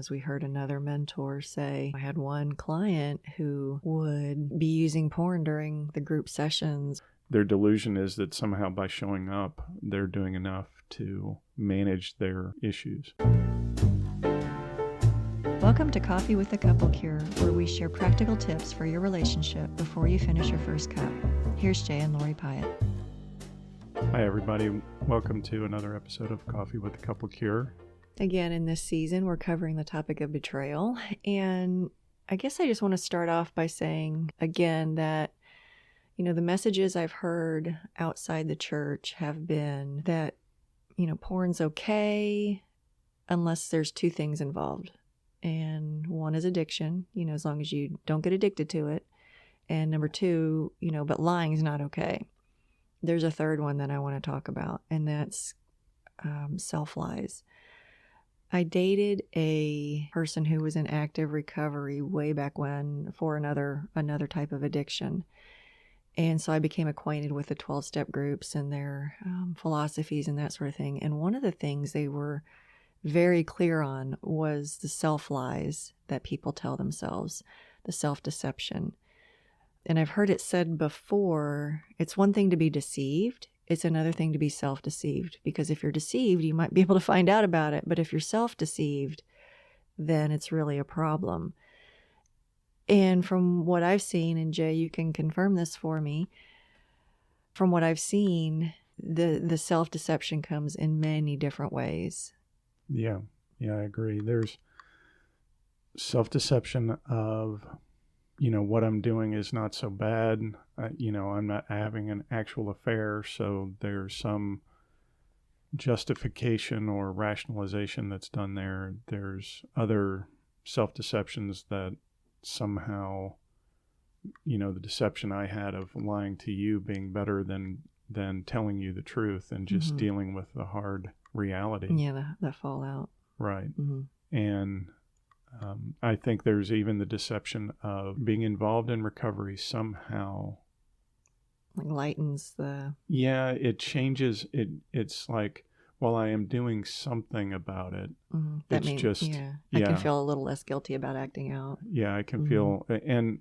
As we heard another mentor say, I had one client who would be using porn during the group sessions. Their delusion is that somehow by showing up, they're doing enough to manage their issues. Welcome to Coffee with the Couple Cure, where we share practical tips for your relationship before you finish your first cup. Here's Jay and Lori Pyatt. Hi, everybody. Welcome to another episode of Coffee with the Couple Cure. Again, in this season, we're covering the topic of betrayal. And I guess I just want to start off by saying, again, that, the messages I've heard outside the church have been that, porn's okay unless there's two things involved. And one is addiction, as long as you don't get addicted to it. And number two, but lying's not okay. There's a third one that I want to talk about, and that's self-lies. I dated a person who was in active recovery way back when for another type of addiction. And so I became acquainted with the 12-step groups and their philosophies and that sort of thing. And one of the things they were very clear on was the self-lies that people tell themselves, the self-deception. And I've heard it said before, it's one thing to be deceived. It's another thing to be self-deceived, because if you're deceived, you might be able to find out about it. But if you're self-deceived, then it's really a problem. And from what I've seen, and Jay, you can confirm this for me, from what I've seen, the self-deception comes in many different ways. Yeah, I agree. There's self-deception of, what I'm doing is not so bad. I'm not having an actual affair, so there's some justification or rationalization that's done there. There's other self-deceptions that somehow, the deception I had of lying to you being better than telling you the truth and just dealing with the hard reality. Yeah, the fallout. Right. Mm-hmm. And I think there's even the deception of being involved in recovery somehow. Like lightens the... Yeah, it changes. It's like, well, I am doing something about it. Mm-hmm. I can feel a little less guilty about acting out. Yeah, I can feel... And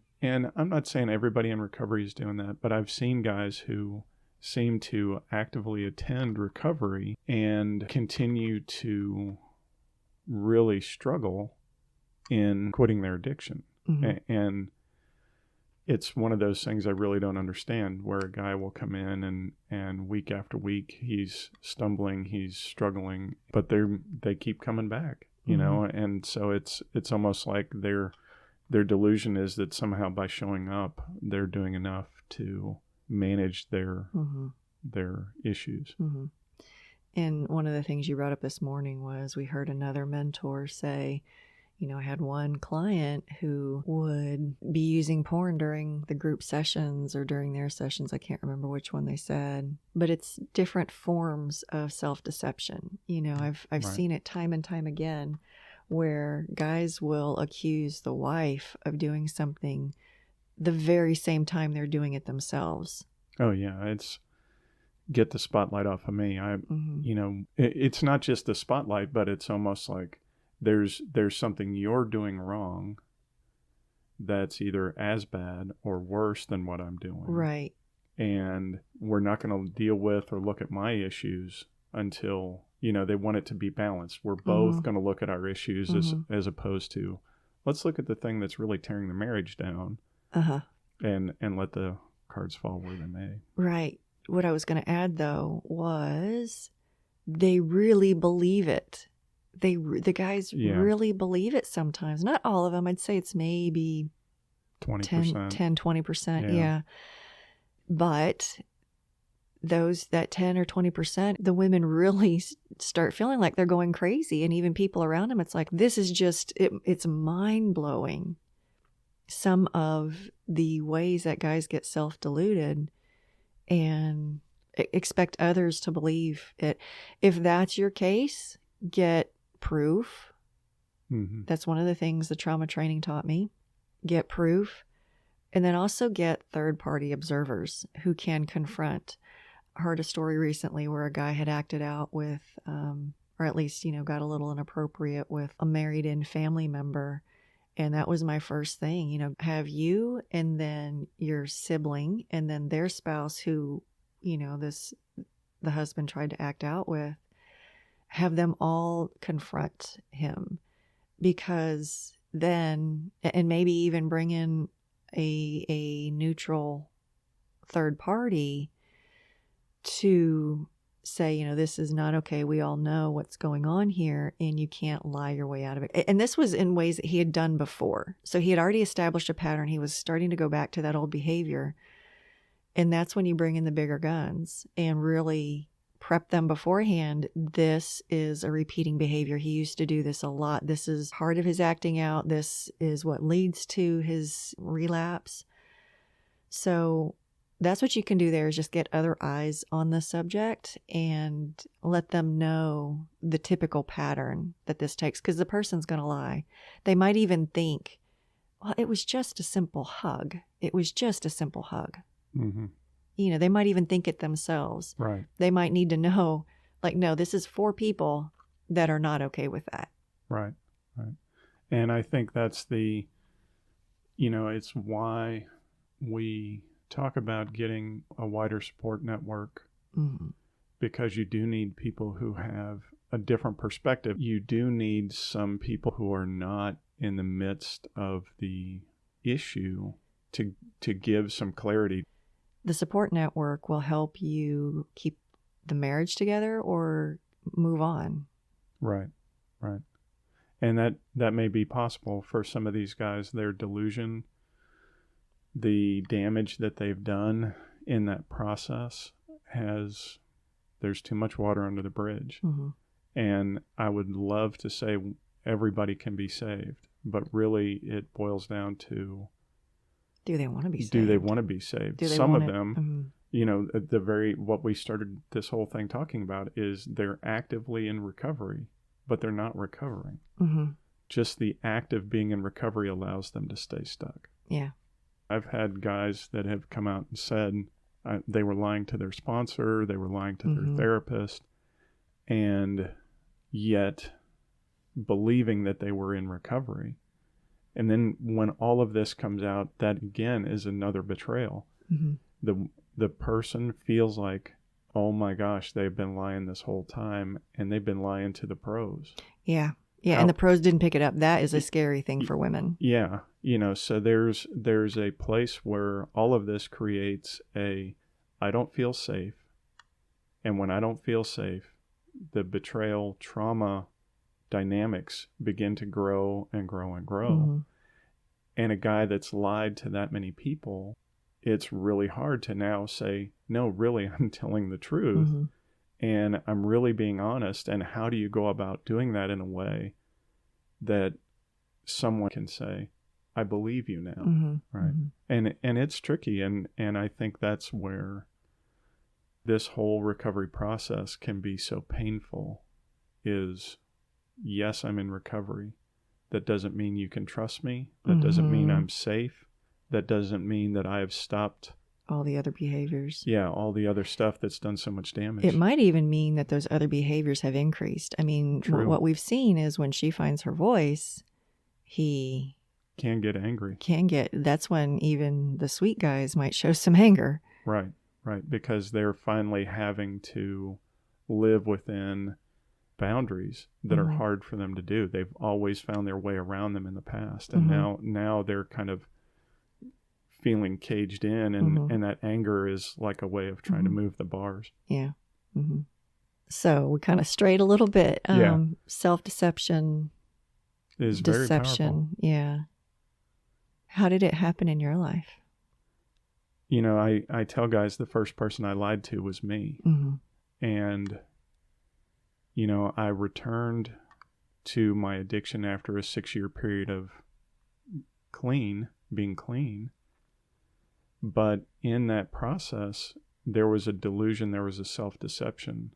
I'm not saying everybody in recovery is doing that, but I've seen guys who seem to actively attend recovery and continue to really struggle in quitting their addiction. And it's one of those things I really don't understand, where a guy will come in and week after week he's stumbling, he's struggling, but they keep coming back, and so it's almost like their delusion is that somehow by showing up they're doing enough to manage their issues. And one of the things you brought up this morning was we heard another mentor say, I had one client who would be using porn during the group sessions or during their sessions. I can't remember which one they said, but it's different forms of self-deception. I've Right. seen it time and time again where guys will accuse the wife of doing something the very same time they're doing it themselves. Oh yeah, it's get the spotlight off of me. It's not just the spotlight, but it's almost like there's something you're doing wrong that's either as bad or worse than what I'm doing. Right. And we're not going to deal with or look at my issues until, they want it to be balanced. We're both going to look at our issues as opposed to, let's look at the thing that's really tearing the marriage down and let the cards fall where they may. Right. What I was going to add, though, was they really believe it. The guys really believe it sometimes. Not all of them. I'd say it's maybe 20%. 20%. Yeah. But that 10 or 20%, the women really start feeling like they're going crazy. And even people around them, it's like, this is just, it's mind-blowing. Some of the ways that guys get self-deluded and expect others to believe it. If that's your case, get proof. That's one of the things the trauma training taught me. Get proof. And then also get third-party observers who can confront. I heard a story recently where a guy had acted out with or at least, got a little inappropriate with a married in family member. And that was my first thing, have you and then your sibling and then their spouse who, the husband tried to act out with, have them all confront him, because then, and maybe even bring in a neutral third party to say, this is not okay. We all know what's going on here, and you can't lie your way out of it. And this was in ways that he had done before. So he had already established a pattern. He was starting to go back to that old behavior. And that's when you bring in the bigger guns and really prep them beforehand. This is a repeating behavior. He used to do this a lot. This is part of his acting out. This is what leads to his relapse. So that's what you can do there, is just get other eyes on the subject and let them know the typical pattern that this takes, because the person's going to lie. They might even think, well, it was just a simple hug. It was just a simple hug. Mm-hmm. They might even think it themselves. Right. They might need to know, like, no, this is 4 people that are not okay with that. Right. Right. And I think that's it's why we talk about getting a wider support network, Mm-hmm. because you do need people who have a different perspective. You do need some people who are not in the midst of the issue to give some clarity. The support network will help you keep the marriage together or move on. Right. Right. And that may be possible for some of these guys. Their delusion, the damage that they've done in that process, there's too much water under the bridge. Mm-hmm. And I would love to say everybody can be saved, but really it boils down to, do they want to be saved? do they want to be saved? Do they Some want of it? them, Mm-hmm. what we started this whole thing talking about is they're actively in recovery, but they're not recovering. Mm-hmm. Just the act of being in recovery allows them to stay stuck. Yeah. I've had guys that have come out and said they were lying to their sponsor, they were lying to Mm-hmm. their therapist, and yet believing that they were in recovery. And then when all of this comes out, that again is another betrayal. Mm-hmm. The person feels like, oh my gosh, they've been lying this whole time, and they've been lying to the pros. Yeah. Yeah. And the pros didn't pick it up. That is a scary thing for women. Yeah. So there's a place where all of this creates I don't feel safe. And when I don't feel safe, the betrayal trauma dynamics begin to grow and grow and grow. Mm-hmm. And a guy that's lied to that many people, it's really hard to now say, no, really, I'm telling the truth. Mm-hmm. And I'm really being honest. And how do you go about doing that in a way that someone can say, I believe you now? Mm-hmm. Right. Mm-hmm. And it's tricky. And I think that's where this whole recovery process can be so painful, is, yes, I'm in recovery. That doesn't mean you can trust me. That doesn't mean I'm safe. That doesn't mean that I have stopped all the other behaviors. Yeah, all the other stuff that's done so much damage. It might even mean that those other behaviors have increased. I mean, what we've seen is when she finds her voice, he can get angry. That's when even the sweet guys might show some anger. Right. Because they're finally having to live within boundaries that are hard for them to do. They've always found their way around them in the past. And now they're kind of feeling caged in, and that anger is like a way of trying to move the bars. Yeah. Mm-hmm. So we kind of strayed a little bit. Self-deception is very powerful. Yeah. How did it happen in your life? I tell guys the first person I lied to was me. Mm-hmm. And, I returned to my addiction after a 6-year period of being clean. But in that process, there was a delusion, there was a self-deception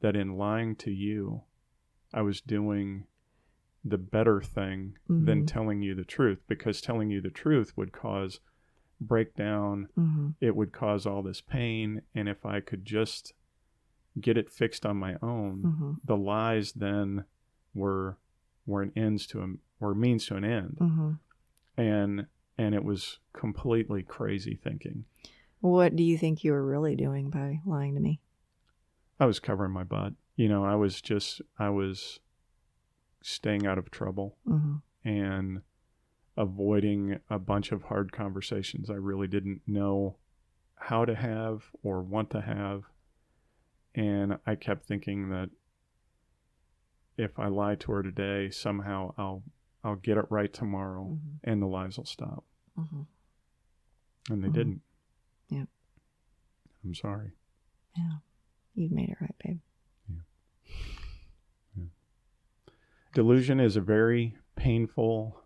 that in lying to you, I was doing the better thing than telling you the truth, because telling you the truth would cause breakdown. It would cause all this pain. And if I could just get it fixed on my own, Mm-hmm. the lies then were an ends to or means to an end. Mm-hmm. And it was completely crazy thinking. What do you think you were really doing by lying to me? I was covering my butt. I was staying out of trouble Mm-hmm. and avoiding a bunch of hard conversations I really didn't know how to have or want to have. And I kept thinking that if I lie to her today, somehow I'll get it right tomorrow, Mm-hmm. and the lies will stop. Mm-hmm. And they Mhm. didn't. Yeah. I'm sorry. Yeah. You've made it right, babe. Yeah. Delusion is a very painful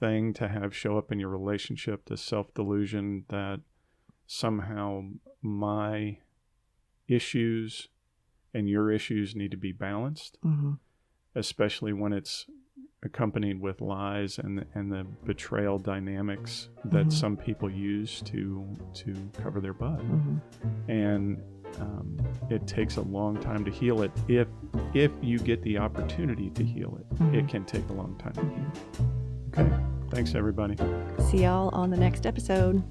thing to have show up in your relationship, the self-delusion that somehow my issues and your issues need to be balanced, Mm-hmm. especially when it's accompanied with lies and the betrayal dynamics that Mhm. some people use to cover their butt. Mm-hmm. And it takes a long time to heal it. If you get the opportunity to heal it, Mhm. it can take a long time to heal. Okay. Thanks, everybody. See y'all on the next episode.